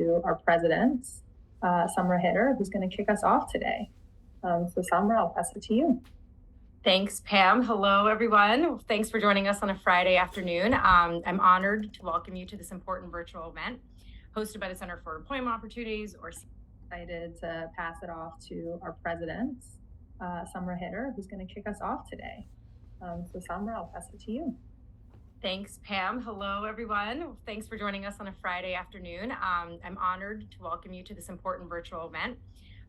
to our president, Summer Hitter, who's going to kick us off today. So Summer, I'll pass it to you. Thanks, Pam. Hello, everyone. Thanks for joining us on a Friday afternoon. I'm honored to welcome you to this important virtual event hosted by the Center for Employment Opportunities, or Excited to pass it off to our president, Summer Hitter, who's going to kick us off today. So Summer, I'll pass it to you. Thanks, Pam. Hello, everyone. Thanks for joining us on a Friday afternoon. I'm honored to welcome you to this important virtual event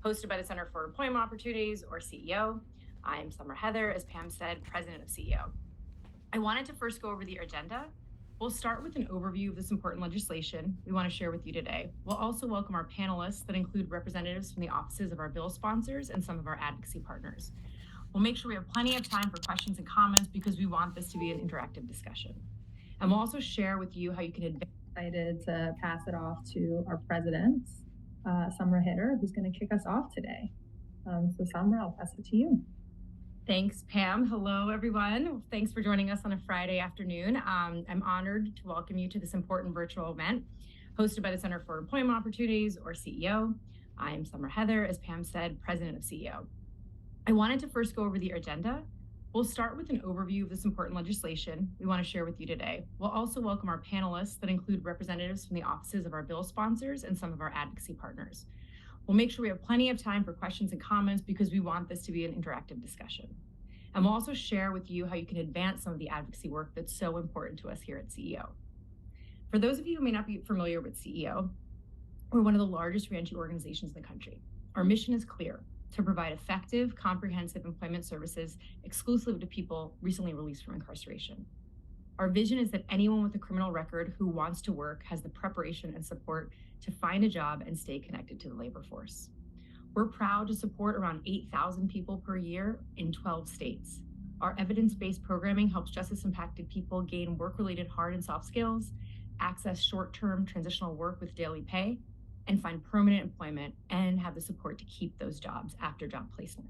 hosted by the Center for Employment Opportunities, or CEO. I'm Summer Heather, as Pam said, president of CEO. I wanted to first go over the agenda. We'll start with an overview of this important legislation we want to share with you today. We'll also welcome our panelists that include representatives from the offices of our bill sponsors and some of our advocacy partners. We'll make sure we have plenty of time for questions and comments because we want this to be an interactive discussion. And we'll also share with you how you can advance. Excited to pass it off to our president, Summer Hitter, who's going to kick us off today. So Summer, I'll pass it to you. Thanks, Pam. Hello, everyone. Thanks for joining us on a Friday afternoon. I'm honored to welcome you to this important virtual event hosted by the Center for Employment Opportunities, or CEO. I'm Summer Heather, as Pam said, president of CEO. I wanted to first go over the agenda. We'll start with an overview of this important legislation we want to share with you today. We'll also welcome our panelists that include representatives from the offices of our bill sponsors and some of our advocacy partners. We'll make sure we have plenty of time for questions and comments because we want this to be an interactive discussion. And we'll also share with you how you can advance some of the advocacy work that's so important to us here at CEO. For those of you who may not be familiar with CEO, we're one of the largest reentry organizations in the country. Our mission is clear: to provide effective, comprehensive employment services exclusive to people recently released from incarceration. Our vision is that anyone with a criminal record who wants to work has the preparation and support to find a job and stay connected to the labor force. We're proud to support around 8,000 people per year in 12 states. Our evidence-based programming helps justice-impacted people gain work-related hard and soft skills, access short-term transitional work with daily pay, and find permanent employment and have the support to keep those jobs after job placement.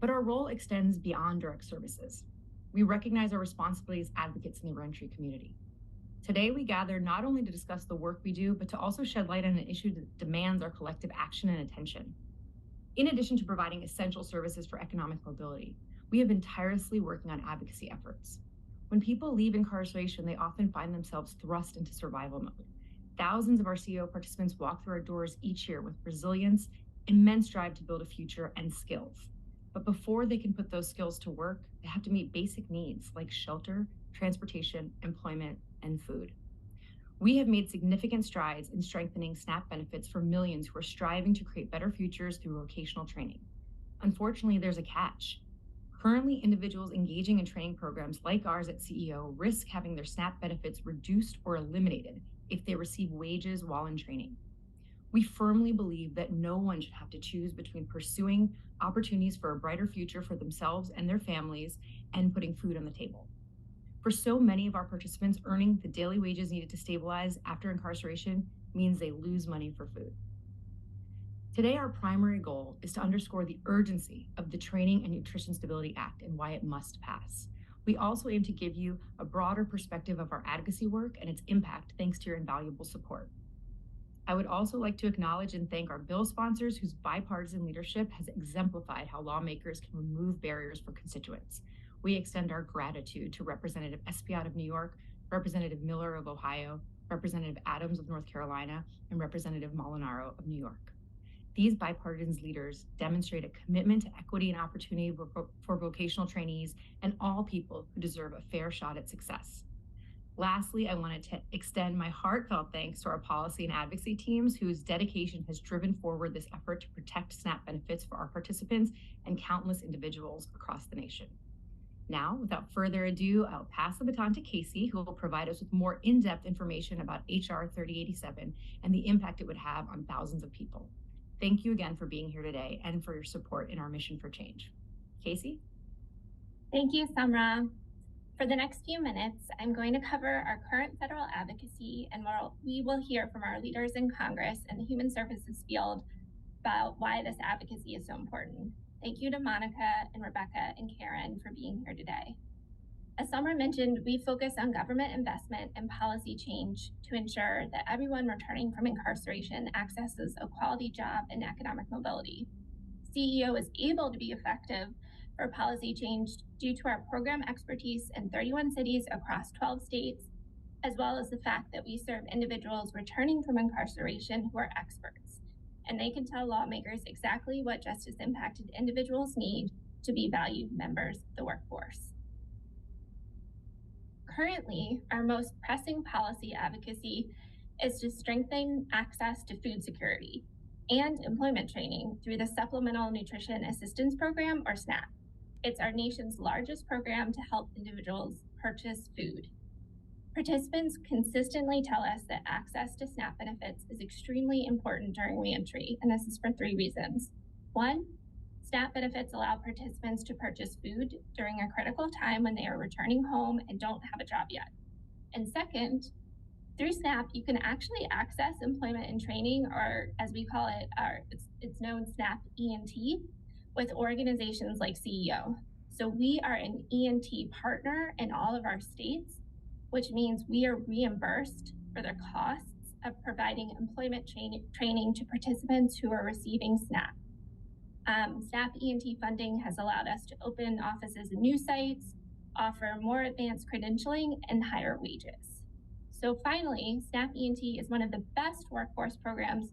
But our role extends beyond direct services. We recognize our responsibility as advocates in the reentry community. Today, we gather not only to discuss the work we do, but to also shed light on an issue that demands our collective action and attention. In addition to providing essential services for economic mobility, we have been tirelessly working on advocacy efforts. When people leave incarceration, they often find themselves thrust into survival mode. Thousands of our CEO participants walk through our doors each year with resilience, immense drive to build a future, and skills. But before they can put those skills to work, they have to meet basic needs like shelter, transportation, employment, and food. We have made significant strides in strengthening SNAP benefits for millions who are striving to create better futures through vocational training. Unfortunately, there's a catch. Currently, individuals engaging in training programs like ours at CEO risk having their SNAP benefits reduced or eliminated if they receive wages while in training. We firmly believe that no one should have to choose between pursuing opportunities for a brighter future for themselves and their families and putting food on the table. For so many of our participants, earning the daily wages needed to stabilize after incarceration means they lose money for food. Today, our primary goal is to underscore the urgency of the Training and Nutrition Stability Act and why it must pass. We also aim to give you a broader perspective of our advocacy work and its impact thanks to your invaluable support. I would also like to acknowledge and thank our bill sponsors whose bipartisan leadership has exemplified how lawmakers can remove barriers for constituents. We extend our gratitude to Representative Espiat of New York, Representative Miller of Ohio, Representative Adams of North Carolina, and Representative Molinaro of New York. These bipartisan leaders demonstrate a commitment to equity and opportunity for vocational trainees and all people who deserve a fair shot at success. Lastly, I wanted to extend my heartfelt thanks to our policy and advocacy teams whose dedication has driven forward this effort to protect SNAP benefits for our participants and countless individuals across the nation. Now, without further ado, I'll pass the baton to Casey, who will provide us with more in-depth information about HR 3087 and the impact it would have on thousands of people. Thank you again for being here today and for your support in our mission for change. Casey? Thank you, Samra. For the next few minutes, I'm going to cover our current federal advocacy, and we will hear from our leaders in Congress and the human services field about why this advocacy is so important. Thank you to Monica and Rebecca and Karen for being here today. As Summer mentioned, we focus on government investment and policy change to ensure that everyone returning from incarceration accesses a quality job and economic mobility. CEO is able to be effective for policy change due to our program expertise in 31 cities across 12 states, as well as the fact that we serve individuals returning from incarceration who are experts, and they can tell lawmakers exactly what justice-impacted individuals need to be valued members of the workforce. Currently, our most pressing policy advocacy is to strengthen access to food security and employment training through the Supplemental Nutrition Assistance Program, or SNAP. It's our nation's largest program to help individuals purchase food. Participants consistently tell us that access to SNAP benefits is extremely important during reentry, and this is for 3 reasons. 1, SNAP benefits allow participants to purchase food during a critical time when they are returning home and don't have a job yet. And second, through SNAP, you can actually access employment and training, or as we call it, it's known SNAP E&T, with organizations like CEO. So we are an E&T partner in all of our states, which means we are reimbursed for the costs of providing employment training to participants who are receiving SNAP. SNAP E&T funding has allowed us to open offices in new sites, offer more advanced credentialing, and higher wages. So finally, SNAP E&T is one of the best workforce programs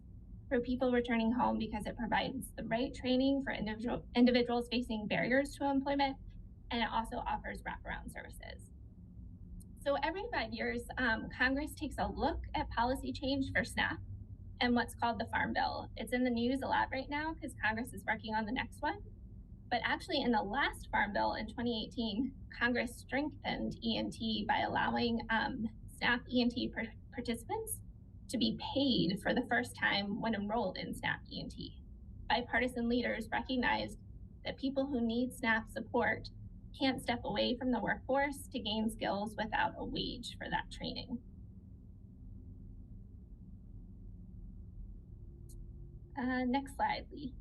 for people returning home because it provides the right training for individuals facing barriers to employment, and it also offers wraparound services. So every 5 years, Congress takes a look at policy change for SNAP and what's called the Farm Bill. It's in the news a lot right now because Congress is working on the next one. But actually in the last Farm Bill in 2018, Congress strengthened E&T by allowing SNAP E&T participants to be paid for the first time when enrolled in SNAP E&T. Bipartisan leaders recognized that people who need SNAP support can't step away from the workforce to gain skills without a wage for that training. Next slide, Lee.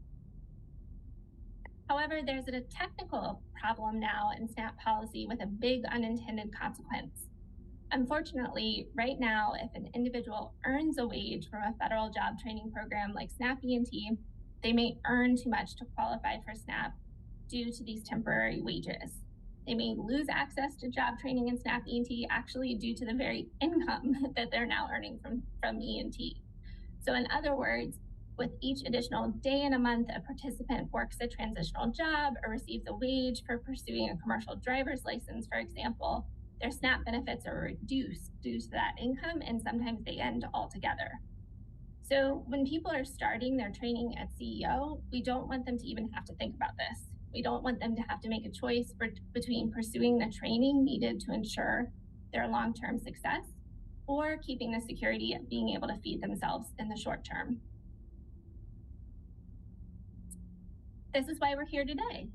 However, there's a technical problem now in SNAP policy with a big unintended consequence. Unfortunately, right now, if an individual earns a wage from a federal job training program like SNAP E&T, they may earn too much to qualify for SNAP due to these temporary wages. They may lose access to job training in SNAP E&T actually due to the very income that they're now earning from E&T. So in other words, with each additional day in a month a participant works a transitional job or receives a wage for pursuing a commercial driver's license, for example, their SNAP benefits are reduced due to that income, and sometimes they end altogether. So when people are starting their training at CEO, we don't want them to even have to think about this. We don't want them to have to make a choice between pursuing the training needed to ensure their long-term success or keeping the security of being able to feed themselves in the short term. This is why we're here today.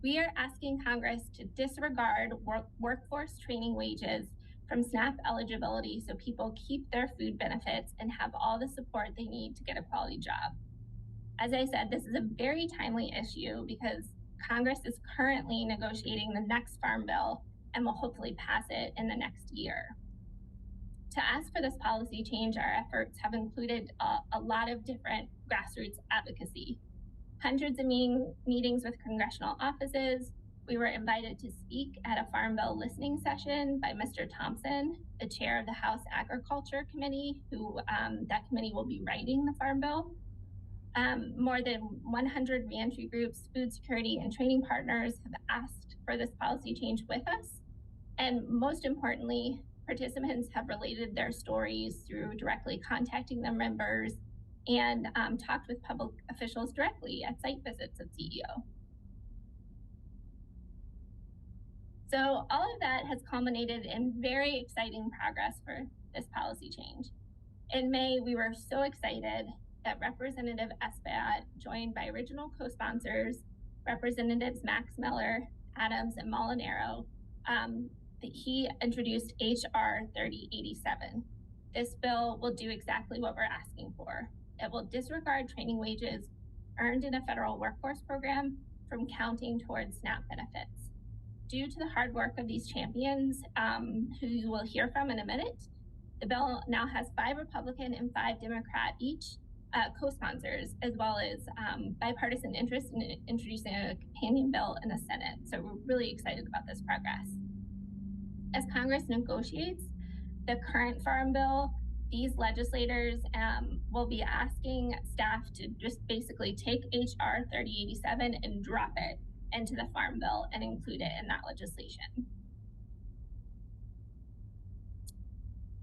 We are asking Congress to disregard workforce training wages from SNAP eligibility so people keep their food benefits and have all the support they need to get a quality job. As I said, this is a very timely issue because Congress is currently negotiating the next Farm Bill and will hopefully pass it in the next year. To ask for this policy change, our efforts have included a lot of different grassroots advocacy. Hundreds of meetings with congressional offices. We were invited to speak at a Farm Bill listening session by Mr. Thompson, the chair of the House Agriculture Committee, who that committee will be writing the Farm Bill. More than 100 reentry groups, food security, and training partners have asked for this policy change with us. And most importantly, participants have related their stories through directly contacting their members and talked with public officials directly at site visits at CEO. So all of that has culminated in very exciting progress for this policy change. In May, we were so excited that Representative Espaillat, joined by original co-sponsors, Representatives Max Miller, Adams, and Molinaro, he introduced HR 3087. This bill will do exactly what we're asking for. It will disregard training wages earned in a federal workforce program from counting towards SNAP benefits. due to the hard work of these champions, who you will hear from in a minute, the bill now has 5 Republican and 5 Democrat each co-sponsors, as well as bipartisan interest in introducing a companion bill in the Senate. So we're really excited about this progress. As Congress negotiates the current Farm Bill, these legislators will be asking staff to just basically take HR 3087 and drop it into the Farm Bill and include it in that legislation.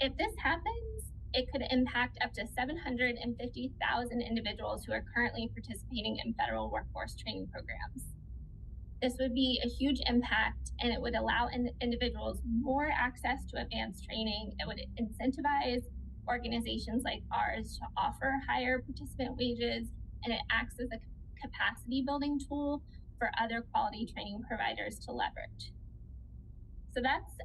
If this happens, it could impact up to 750,000 individuals who are currently participating in federal workforce training programs. This would be a huge impact, and it would allow individuals more access to advanced training. It would incentivize organizations like ours to offer higher participant wages, and it acts as a capacity building tool for other quality training providers to leverage. So that's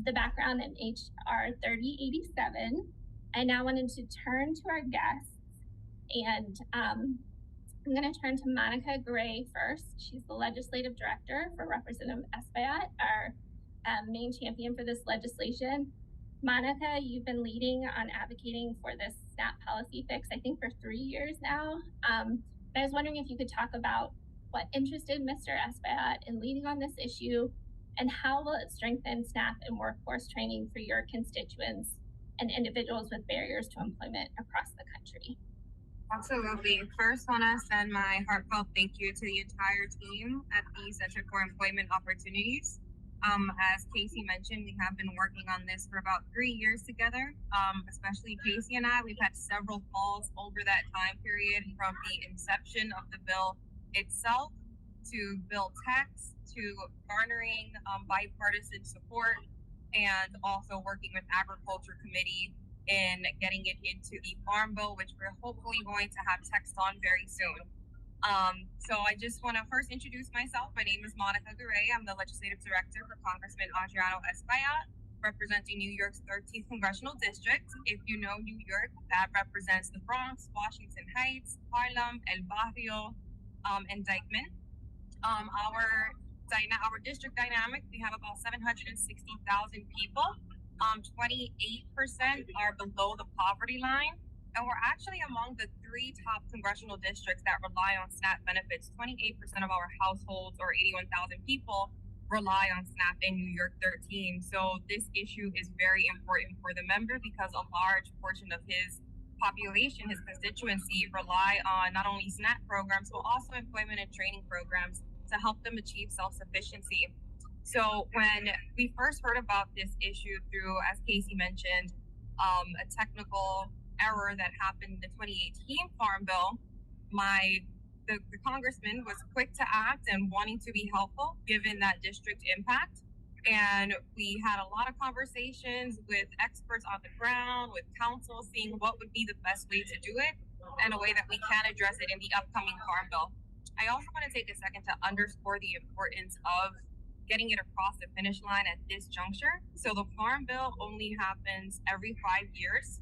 the background in HR 3087. I now wanted to turn to our guests, and I'm going to turn to Monica Gray first. She's the Legislative Director for Representative Espaillat, our main champion for this legislation. Monica, you've been leading on advocating for this SNAP policy fix, I think, for 3 years now. I was wondering if you could talk about what interested Mr. Espaillat in leading on this issue, and how will it strengthen SNAP and workforce training for your constituents and individuals with barriers to employment across the country? Absolutely. First, want to send my heartfelt thank you to the entire team at the Center for Employment Opportunities. As Casey mentioned, we have been working on this for about 3 years together. Especially Casey and I, we've had several calls over that time period, from the inception of the bill itself to bill text to garnering bipartisan support, and also working with Agriculture Committee in getting it into the Farm Bill, which we're hopefully going to have text on very soon. So I just want to first introduce myself. My name is Monica Gray. I'm the Legislative Director for Congressman Espaillat, representing New York's 13th Congressional District. If you know New York, that represents the Bronx, Washington Heights, Harlem, El Barrio, and Dyckman. Our district dynamic, we have about 760,000 people. 28% are below the poverty line, and we're actually among the 3 top congressional districts that rely on SNAP benefits. 28% of our households, or 81,000 people, rely on SNAP in New York 13. So this issue is very important for the member, because a large portion of his population, his constituency, rely on not only SNAP programs, but also employment and training programs to help them achieve self-sufficiency. So when we first heard about this issue through, as Casey mentioned, a technical error that happened in the 2018 Farm Bill, the congressman was quick to act and wanting to be helpful given that district impact. And we had a lot of conversations with experts on the ground, with council, seeing what would be the best way to do it and a way that we can address it in the upcoming Farm Bill. I also want to take a second to underscore the importance of getting it across the finish line at this juncture. So the Farm Bill only happens every 5 years.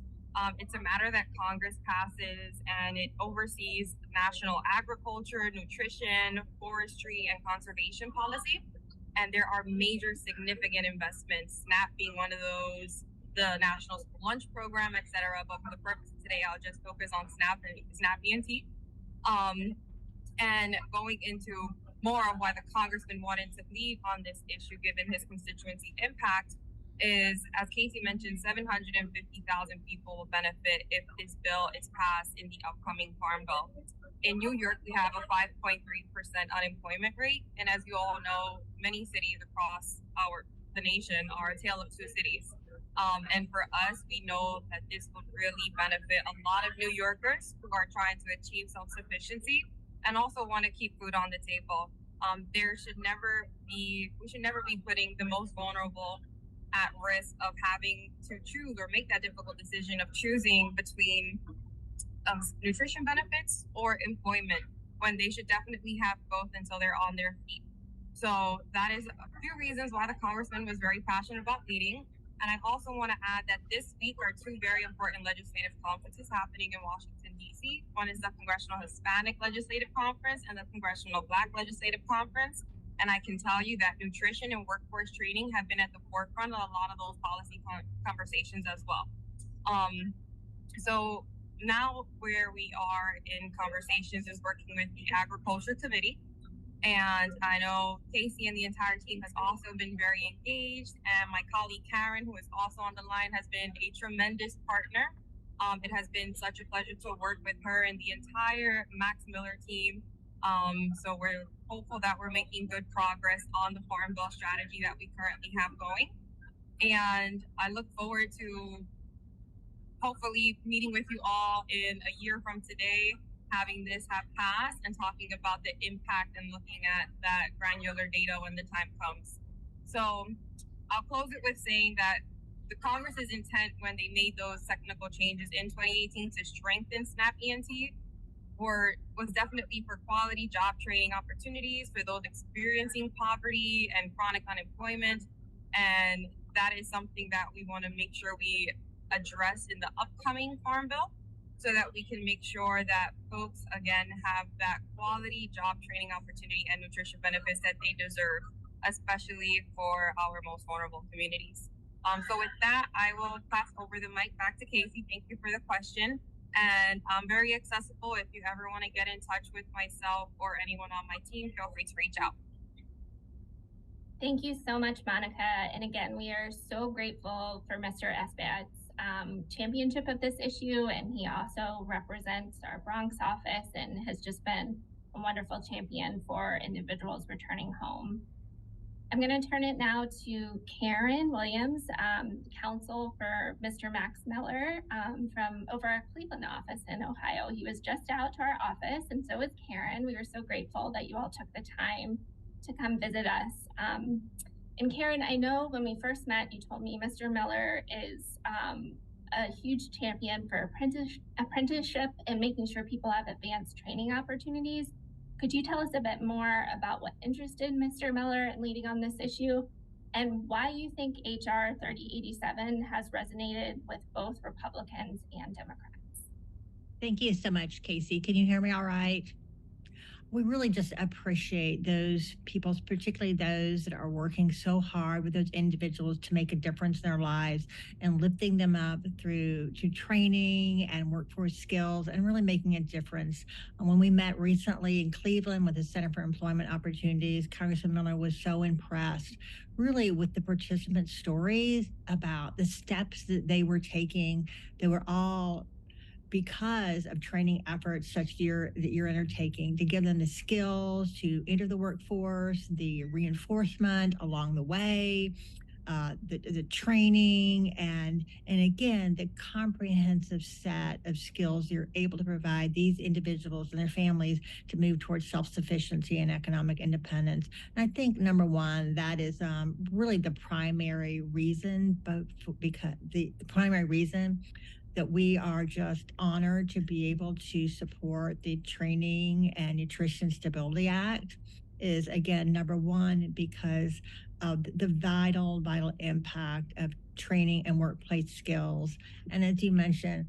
It's a matter that Congress passes, and it oversees national agriculture, nutrition, forestry, and conservation policy. And there are major significant investments, SNAP being one of those, the National School Lunch Program, et cetera. But for the purpose of today, I'll just focus on SNAP E&T. And going into more of why the congressman wanted to lead on this issue, given his constituency impact, is, as Casey mentioned, 750,000 people will benefit if this bill is passed in the upcoming Farm Bill. In New York, we have a 5.3% unemployment rate. And as you all know, many cities across the nation are a tale of 2 cities. And for us, we know that this would really benefit a lot of New Yorkers who are trying to achieve self-sufficiency and also want to keep food on the table. We should never be putting the most vulnerable at risk of having to choose or make that difficult decision of choosing between nutrition benefits or employment, when they should definitely have both until they're on their feet. So that is a few reasons why the congressman was very passionate about leading. And I also want to add that this week are 2 very important legislative conferences happening in Washington, D.C. One is the Congressional Hispanic Legislative Conference and the Congressional Black Legislative Conference. And I can tell you that nutrition and workforce training have been at the forefront of a lot of those policy conversations as well. So now where we are in conversations is working with the Agriculture Committee. And I know Casey and the entire team has also been very engaged. And my colleague Karen, who is also on the line, has been a tremendous partner. It has been such a pleasure to work with her and the entire Max Miller team. So we're hopeful that we're making good progress on the Farm Bill strategy that we currently have going. And I look forward to hopefully meeting with you all in a year from today, having this have passed and talking about the impact and looking at that granular data when the time comes. So I'll close it with saying that the Congress's intent when they made those technical changes in 2018 to strengthen SNAP E&T was definitely for quality job training opportunities for those experiencing poverty and chronic unemployment. And that is something that we want to make sure we address in the upcoming Farm Bill so that we can make sure that folks, again, have that quality job training opportunity and nutrition benefits that they deserve, especially for our most vulnerable communities. So with that, I will pass over the mic back to Casey. Thank you for the question. And I'm very accessible. If you ever want to get in touch with myself or anyone on my team, feel free to reach out. Thank you so much, Monica. And again, we are so grateful for Mr. Esbat's championship of this issue. And he also represents our Bronx office and has just been a wonderful champion for individuals returning home. I'm going to turn it now to Karen Williams, counsel for Mr. Max Miller from over our Cleveland office in Ohio. He was just out to our office, and so was Karen. We were so grateful that you all took the time to come visit us. And Karen, I know when we first met, you told me Mr. Miller is a huge champion for apprenticeship and making sure people have advanced training opportunities. Could you tell us a bit more about what interested Mr. Miller in leading on this issue and why you think HR 3087 has resonated with both Republicans and Democrats? Thank you so much, Casey. Can you hear me all right? We really just appreciate those people, particularly those that are working so hard with those individuals to make a difference in their lives and lifting them up through training and workforce skills and really making a difference. When we met recently in Cleveland with the Center for Employment Opportunities, Congressman Miller was so impressed really with the participant stories about the steps that they were taking. They were all because of training efforts such that you're undertaking to give them the skills to enter the workforce, the reinforcement along the way, the training, and again, the comprehensive set of skills you're able to provide these individuals and their families to move towards self-sufficiency and economic independence. And I think number one, that is really the primary reason, because the primary reason that we are just honored to be able to support the Training and Nutrition Stability Act is, again, number one, because of the vital impact of training and workplace skills. And as you mentioned,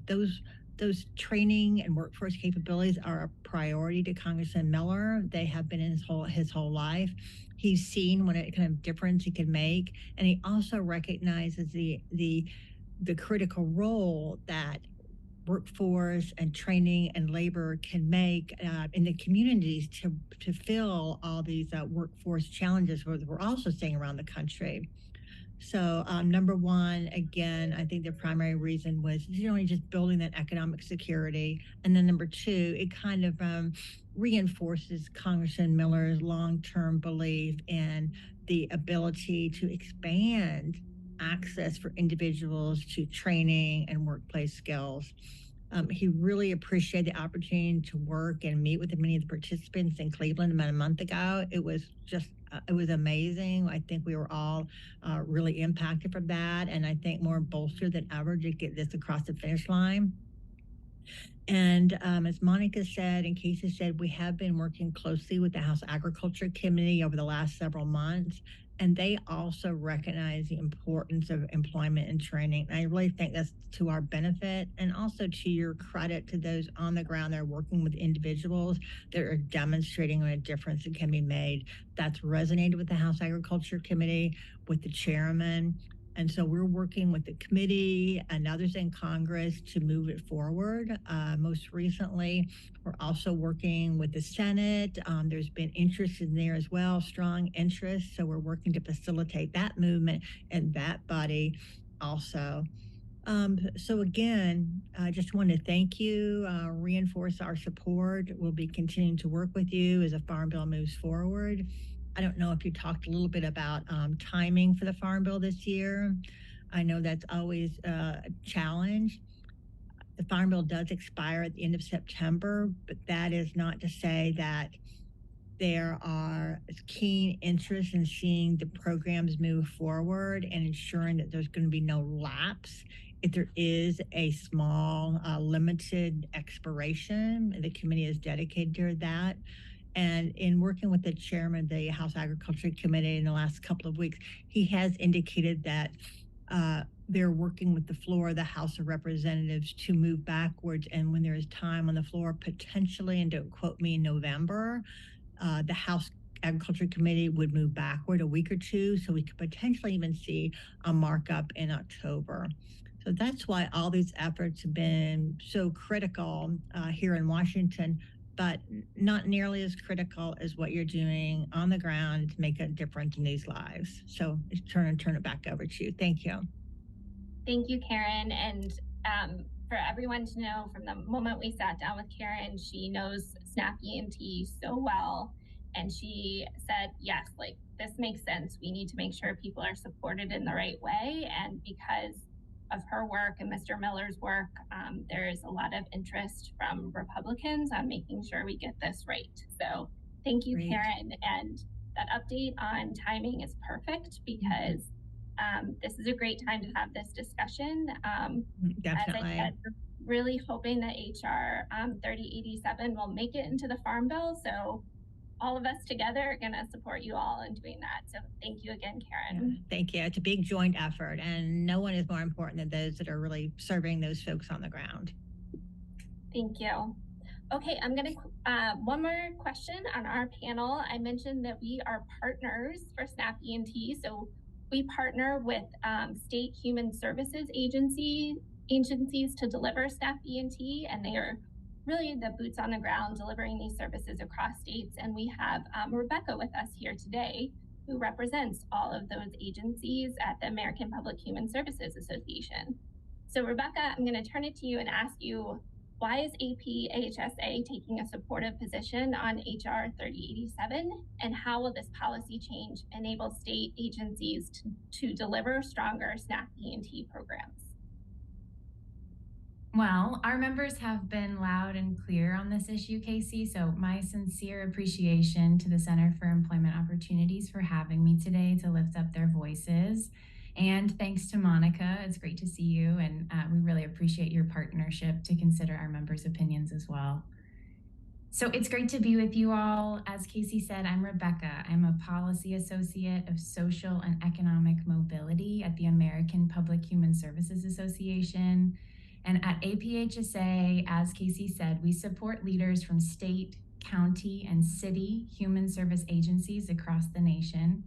those training and workforce capabilities are a priority to Congressman Miller. They have been in his whole life. He's seen what kind of difference he can make, and he also recognizes the critical role that workforce and training and labor can make in the communities to fill all these workforce challenges we're also seeing around the country. So number one, again, I think the primary reason was just building that economic security. And then number two, it kind of reinforces Congressman Miller's long-term belief in the ability to expand access for individuals to training and workplace skills. He really appreciated the opportunity to work and meet with many of the participants in Cleveland about a month ago. It was amazing. I think we were all really impacted from that, and I think more bolstered than ever to get this across the finish line. And as Monica said and Casey said, we have been working closely with the House Agriculture Committee over the last several months. And they also recognize the importance of employment and training. And I really think that's to our benefit and also to your credit to those on the ground that are working with individuals that are demonstrating a difference that can be made. That's resonated with the House Agriculture Committee, with the chairman. And so we're working with the committee and others in Congress to move it forward. Most recently, we're also working with the Senate. There's been interest in there as well, strong interest. So we're working to facilitate that movement and that body also. So again, I just want to thank you, reinforce our support. We'll be continuing to work with you as the Farm Bill moves forward. I don't know if you talked a little bit about timing for the Farm Bill this year. I know that's always a challenge. The Farm Bill does expire at the end of September, but that is not to say that there are keen interest in seeing the programs move forward and ensuring that there's going to be no lapse. If there is a small, limited expiration, the committee is dedicated to that. And in working with the chairman of the House Agriculture Committee in the last couple of weeks, he has indicated that they're working with the floor of the House of Representatives to move backwards. And when there is time on the floor, potentially, and don't quote me, in November, the House Agriculture Committee would move backward a week or two. So we could potentially even see a markup in October. So that's why all these efforts have been so critical here in Washington, but not nearly as critical as what you're doing on the ground to make a difference in these lives. So turn it back over to you. Thank you. Thank you, Karen. And for everyone to know, from the moment we sat down with Karen, she knows SNAP E&T so well. And she said, yes, like this makes sense. We need to make sure people are supported in the right way. And because of her work and Mr. Miller's work, there is a lot of interest from Republicans on making sure we get this right. So thank you, Great. Karen. And that update on timing is perfect because this is a great time to have this discussion. Definitely. As I said, we're really hoping that HR 3087 will make it into the Farm Bill. So all of us together are going to support you all in doing that. So thank you again, Karen. Yeah, thank you. It's a big joint effort, and no one is more important than those that are really serving those folks on the ground. Thank you. Okay, I'm going to, one more question on our panel. I mentioned that we are partners for SNAP E&T. So we partner with state human services agencies to deliver SNAP E&T, and they are really the boots on the ground delivering these services across states. And we have Rebecca with us here today, who represents all of those agencies at the American Public Human Services Association. So Rebecca, I'm going to turn it to you and ask you, why is APHSA taking a supportive position on HR 3087? And how will this policy change enable state agencies to deliver stronger SNAP E&T programs? Well, our members have been loud and clear on this issue, Casey. So my sincere appreciation to the Center for Employment Opportunities for having me today to lift up their voices. And thanks to Monica, it's great to see you. And we really appreciate your partnership to consider our members' opinions as well. So it's great to be with you all. As Casey said, I'm Rebecca. I'm a policy associate of social and economic mobility at the American Public Human Services Association. And at APHSA, as Casey said, we support leaders from state, county, and city human service agencies across the nation.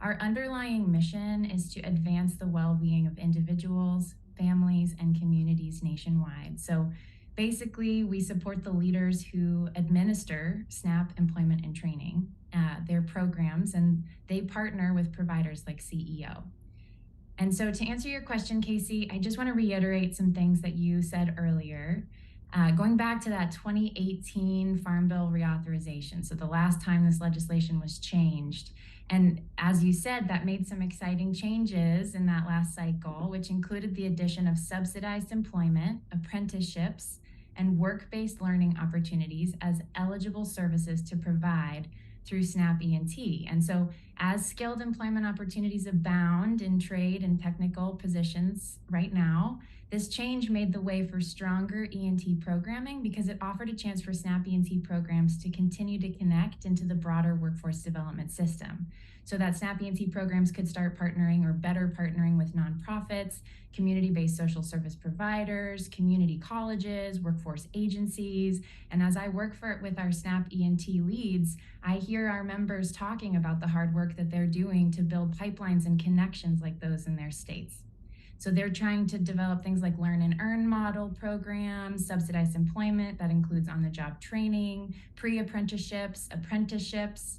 Our underlying mission is to advance the well-being of individuals, families, and communities nationwide. So basically, we support the leaders who administer SNAP employment and training, their programs, and they partner with providers like CEO. And so to answer your question, Casey, I just want to reiterate some things that you said earlier. Going back to that 2018 Farm Bill reauthorization, so the last time this legislation was changed. And as you said, that made some exciting changes in that last cycle, which included the addition of subsidized employment, apprenticeships, and work-based learning opportunities as eligible services to provide through SNAP E&T. And so As skilled employment opportunities abound in trade and technical positions right now, this change made the way for stronger E&T programming because it offered a chance for SNAP E&T programs to continue to connect into the broader workforce development system. So that SNAP E&T programs could start partnering or better partnering with nonprofits, community-based social service providers, community colleges, workforce agencies. And as I work with our SNAP E&T leads, I hear our members talking about the hard work that they're doing to build pipelines and connections like those in their states. So they're trying to develop things like learn and earn model programs, subsidized employment that includes on-the-job training, pre-apprenticeships, apprenticeships.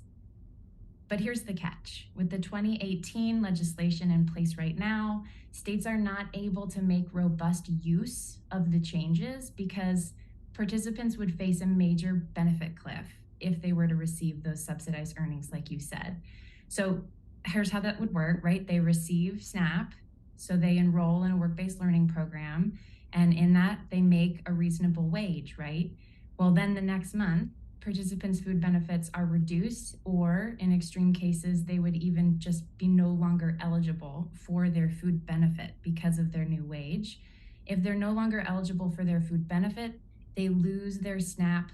But here's the catch. With the 2018 legislation in place right now, states are not able to make robust use of the changes because participants would face a major benefit cliff if they were to receive those subsidized earnings, like you said. So here's how that would work, right? They receive SNAP, so they enroll in a work-based learning program, and in that they make a reasonable wage, right? Well, then the next month, participants' food benefits are reduced, or in extreme cases, they would even just be no longer eligible for their food benefit because of their new wage. If they're no longer eligible for their food benefit, they lose their SNAP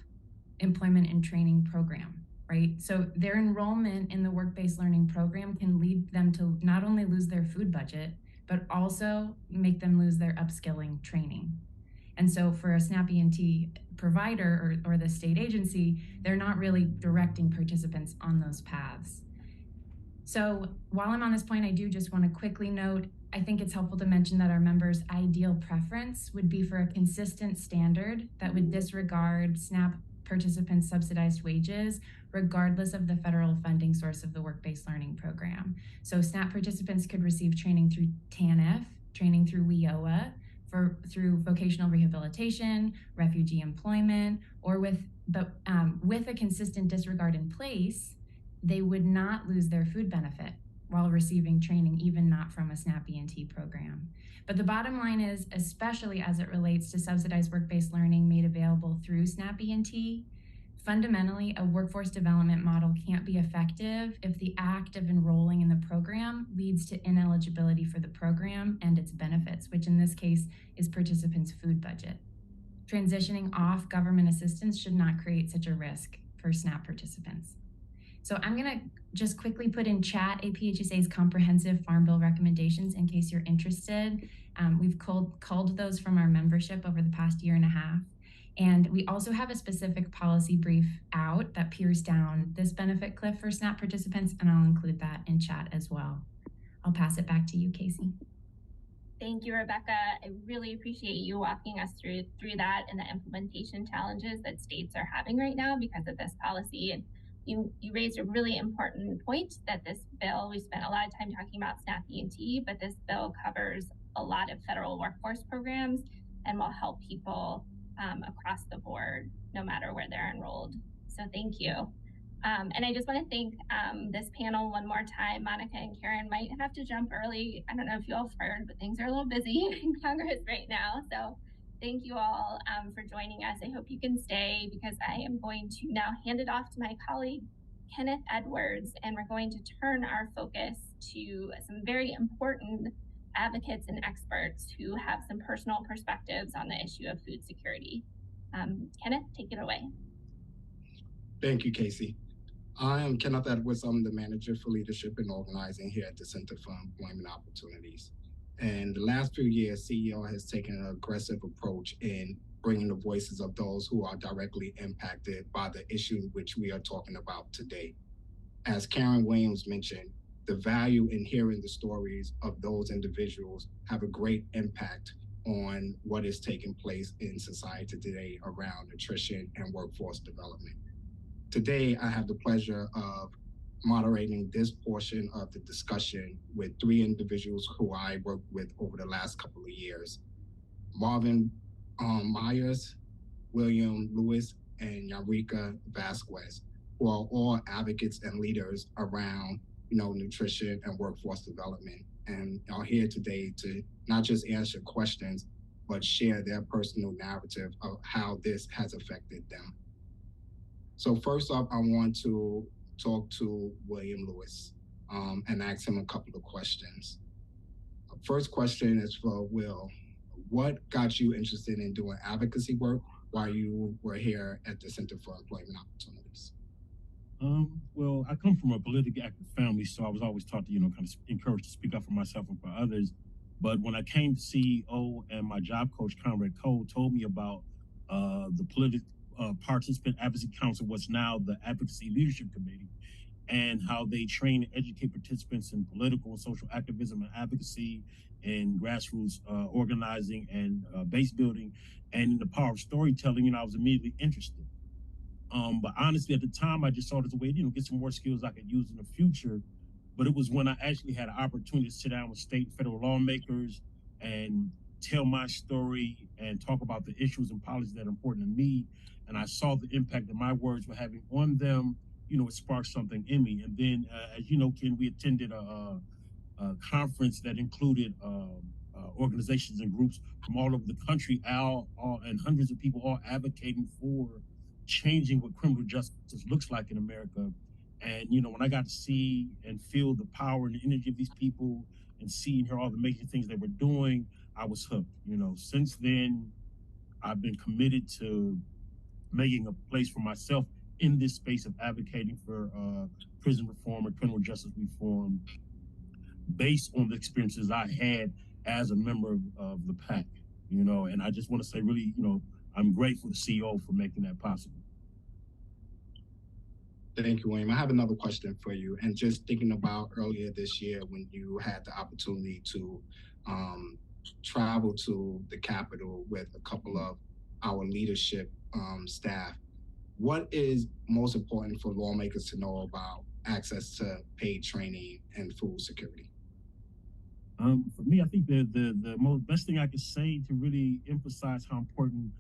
employment and training program, right? So their enrollment in the work-based learning program can lead them to not only lose their food budget, but also make them lose their upskilling training. And so for a SNAP E&T provider or the state agency, they're not really directing participants on those paths. So while I'm on this point, I do just want to quickly note, I think it's helpful to mention that our members' ideal preference would be for a consistent standard that would disregard SNAP participants' subsidized wages, regardless of the federal funding source of the work-based learning program. So SNAP participants could receive training through TANF, training through WIOA, through vocational rehabilitation, refugee employment, or with a consistent disregard in place, they would not lose their food benefit while receiving training, even not from a SNAP E&T program. But the bottom line is, especially as it relates to subsidized work-based learning made available through SNAP E&T, fundamentally, a workforce development model can't be effective if the act of enrolling in the program leads to ineligibility for the program and its benefits, which in this case is participants' food budget. Transitioning off government assistance should not create such a risk for SNAP participants. So I'm gonna just quickly put in chat APHSA's comprehensive Farm Bill recommendations in case you're interested. We've culled those from our membership over the past year and a half. And we also have a specific policy brief out that peers down this benefit cliff for SNAP participants, and I'll include that in chat as well. I'll pass it back to you, Casey. Thank you, Rebecca. I really appreciate you walking us through that and the implementation challenges that states are having right now because of this policy. And you raised a really important point that this bill, we spent a lot of time talking about SNAP E&T, but this bill covers a lot of federal workforce programs and will help people across the board, no matter where they're enrolled. So thank you. And I just want to thank this panel one more time. Monica and Karen might have to jump early. I don't know if you all heard, but things are a little busy in Congress right now. So thank you all for joining us. I hope you can stay because I am going to now hand it off to my colleague, Kenneth Edwards, and we're going to turn our focus to some very important advocates and experts who have some personal perspectives on the issue of food security. Kenneth, take it away. Thank you, Casey. I am Kenneth Edwards. I'm the manager for leadership and organizing here at the Center for Employment Opportunities. And the last few years, CEO has taken an aggressive approach in bringing the voices of those who are directly impacted by the issue which we are talking about today. As Karen Williams mentioned, the value in hearing the stories of those individuals have a great impact on what is taking place in society today around nutrition and workforce development. Today, I have the pleasure of moderating this portion of the discussion with three individuals who I worked with over the last couple of years. Marvin Myers, William Lewis, and Yarika Vasquez, who are all advocates and leaders around nutrition and workforce development, and are here today to not just answer questions, but share their personal narrative of how this has affected them. So first off, I want to talk to William Lewis. and ask him a couple of questions. First question is for Will. What got you interested in doing advocacy work while you were here at the Center for Employment Opportunities? Well, I come from a politically active family, so I was always taught to, kind of encouraged to speak up for myself and for others. But when I came to CEO and my job coach, Conrad Cole, told me about the Participant Advocacy Council, what's now the Advocacy Leadership Committee, and how they train and educate participants in political and social activism and advocacy and grassroots organizing and base building and in the power of storytelling, I was immediately interested. But honestly, at the time, I just saw it as a way to, get some more skills I could use in the future. But it was when I actually had an opportunity to sit down with state and federal lawmakers and tell my story and talk about the issues and policies that are important to me. And I saw the impact that my words were having on them. It sparked something in me. And then, as you know, Ken, we attended a conference that included organizations and groups from all over the country, and hundreds of people all advocating for changing what criminal justice looks like in America. And, when I got to see and feel the power and the energy of these people and see and hear all the amazing things they were doing, I was hooked. Since then, I've been committed to making a place for myself in this space of advocating for prison reform and criminal justice reform based on the experiences I had as a member of the PAC, and I just want to say really, I'm grateful to CEO for making that possible. Thank you, William. I have another question for you. And just thinking about earlier this year when you had the opportunity to travel to the Capitol with a couple of our leadership staff, what is most important for lawmakers to know about access to paid training and food security? For me, I think the most best thing I could say to really emphasize how important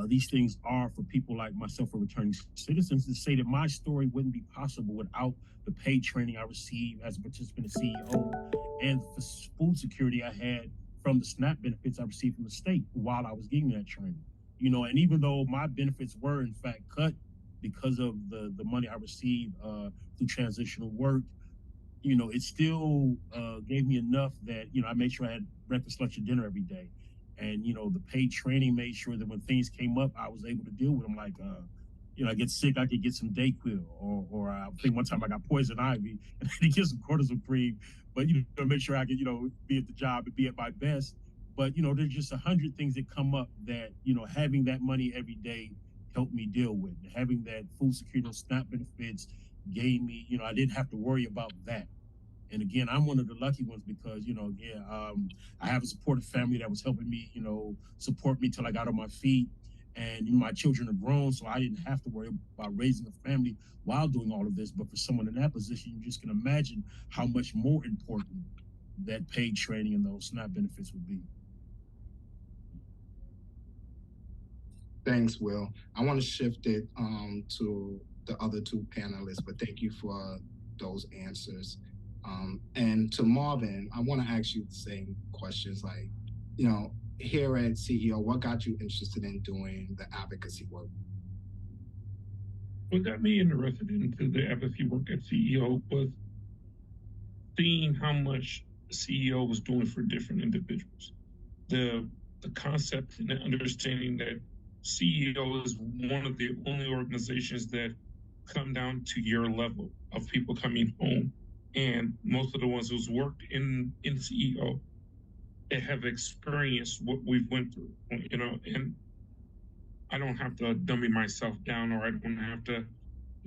these things are for people like myself or returning citizens is to say that my story wouldn't be possible without the paid training I received as a participant and CEO and the food security I had from the SNAP benefits I received from the state while I was getting that training. And even though my benefits were in fact cut because of the money I received through transitional work, it still gave me enough that, I made sure I had breakfast, lunch, and dinner every day. And, the paid training made sure that when things came up, I was able to deal with them. Like, I get sick, I could get some Dayquil. Or I think one time I got poison ivy and I had to get some cortisone cream. But, make sure I could, be at the job and be at my best. But, there's just 100 things that come up that, having that money every day helped me deal with. Having that food security and SNAP benefits gave me, I didn't have to worry about that. And again, I'm one of the lucky ones because, I have a supportive family that was helping me, support me till I got on my feet. And my children are grown, so I didn't have to worry about raising a family while doing all of this. But for someone in that position, you just can imagine how much more important that paid training and those SNAP benefits would be. Thanks, Will. I want to shift it to the other two panelists, but thank you for those answers. And to Marvin, I want to ask you the same questions like, here at CEO, what got you interested in doing the advocacy work? What got me interested into the advocacy work at CEO was seeing how much CEO was doing for different individuals. The concept and the understanding that CEO is one of the only organizations that come down to your level of people coming home. And most of the ones who's worked in CEO have experienced what we've went through, and I don't have to dummy myself down, or I don't have to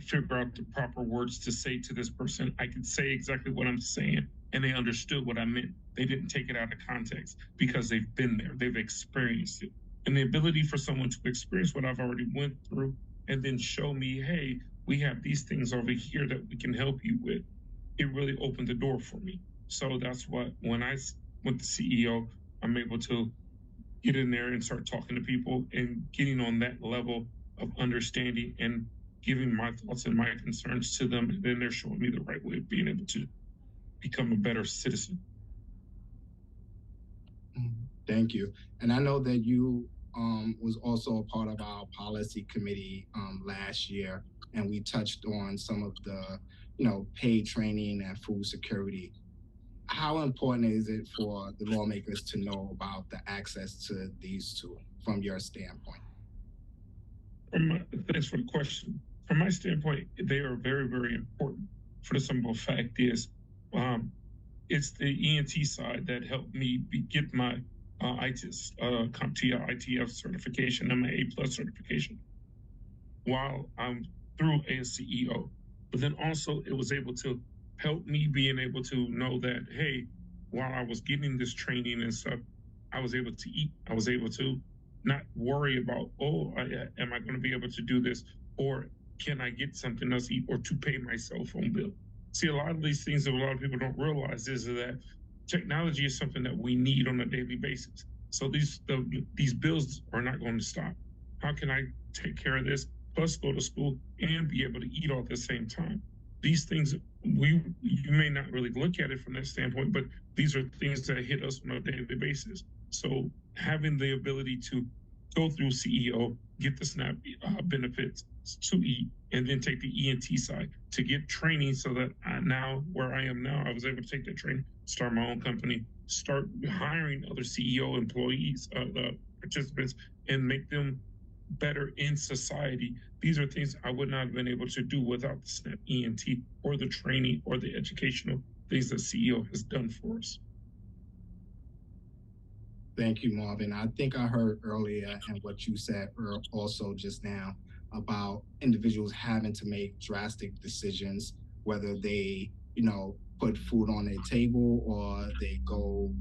figure out the proper words to say to this person. I can say exactly what I'm saying, and they understood what I meant. They didn't take it out of context because they've been there, they've experienced it. And the ability for someone to experience what I've already went through and then show me, hey, we have these things over here that we can help you with, it really opened the door for me. So that's what, when I went to CEO, I'm able to get in there and start talking to people and getting on that level of understanding and giving my thoughts and my concerns to them. And then they're showing me the right way of being able to become a better citizen. Thank you. And I know that you was also a part of our policy committee last year, and we touched on some of the, paid training and food security. How important is it for the lawmakers to know about the access to these two from your standpoint? Thanks for the question. From my standpoint, they are very, very important. For the simple fact is, it's the E&T side that helped me get my CompTIA ITF certification and my A+ certification while I'm through as CEO. But then also it was able to help me being able to know that, hey, while I was getting this training and stuff, I was able to eat. I was able to not worry about, am I going to be able to do this? Or can I get something else to eat or to pay my cell phone bill? See, a lot of these things that a lot of people don't realize is that technology is something that we need on a daily basis. So these bills are not going to stop. How can I take care of this, plus go to school and be able to eat all at the same time? These things, you may not really look at it from that standpoint, but these are things that hit us on a daily basis. So having the ability to go through CEO, get the SNAP benefits to eat, and then take the E&T side to get training so that now where I am now, I was able to take that training, start my own company, start hiring other CEO employees, participants, and make them better in society. These are things I would not have been able to do without the SNAP E&T or the training or the educational things that CEO has done for us. Thank you, Marvin. I think I heard earlier and what you said also just now about individuals having to make drastic decisions, whether they, put food on their table or they go,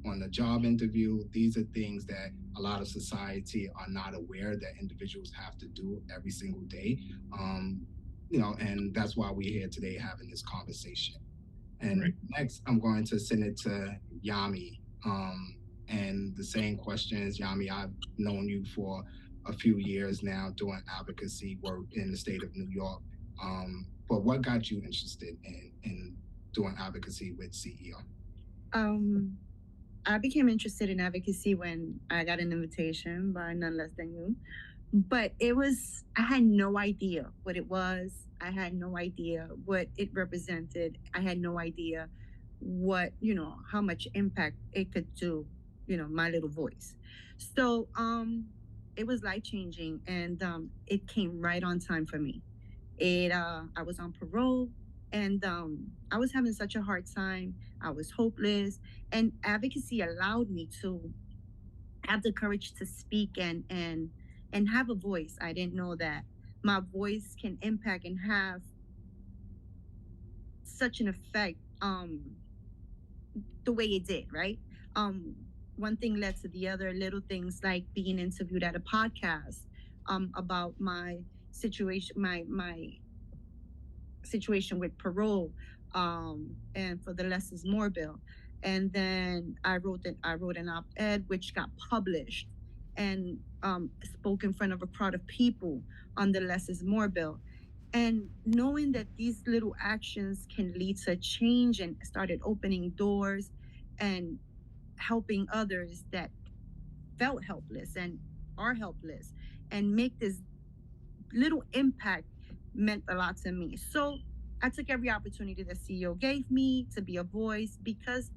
on a job interview. These are things that a lot of society are not aware that individuals have to do every single day. And that's why we're here today having this conversation. And Next, I'm going to send it to Yami. And the same question is, Yami, I've known you for a few years now doing advocacy work in the state of New York. But what got you interested in doing advocacy with CEO? I became interested in advocacy when I got an invitation by none less than you. But I had no idea what it was. I had no idea what it represented. I had no idea what, how much impact it could do, my little voice. So it was life-changing, and it came right on time for me. I was on parole, and I was having such a hard time. I was hopeless, and advocacy allowed me to have the courage to speak and have a voice. I didn't know that my voice can impact and have such an effect the way it did, right? One thing led to the other, little things like being interviewed at a podcast about my situation, my situation with parole, and for the Less is More bill. And then I wrote an op-ed which got published and spoke in front of a crowd of people on the Less is More bill. And knowing that these little actions can lead to change, and started opening doors and helping others that felt helpless and are helpless, and make this little impact, meant a lot to me. So I took every opportunity the CEO gave me to be a voice, because